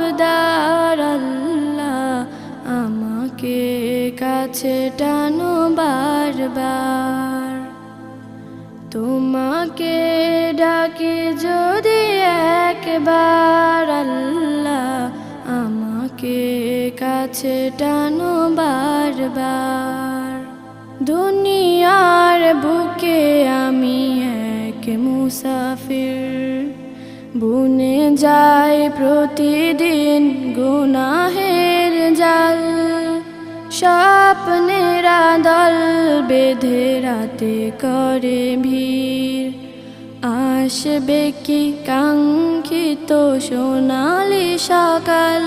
খবরদার আল্লাহ আমাকে কাছে টানো বারবার। তোমাকে ডাকি যদি একবার আল্লাহ আমাকে কাছে টানো বারবার। দুনিয়ার বুকে আমি এক মুসাফির, বুনে যাই প্রতিদিন গুনাহের জাল। স্বপ্নের দল বেঁধে রাতে করে ভিড়, আসবে কি কাঙ্ক্ষিত সোনালি সকাল।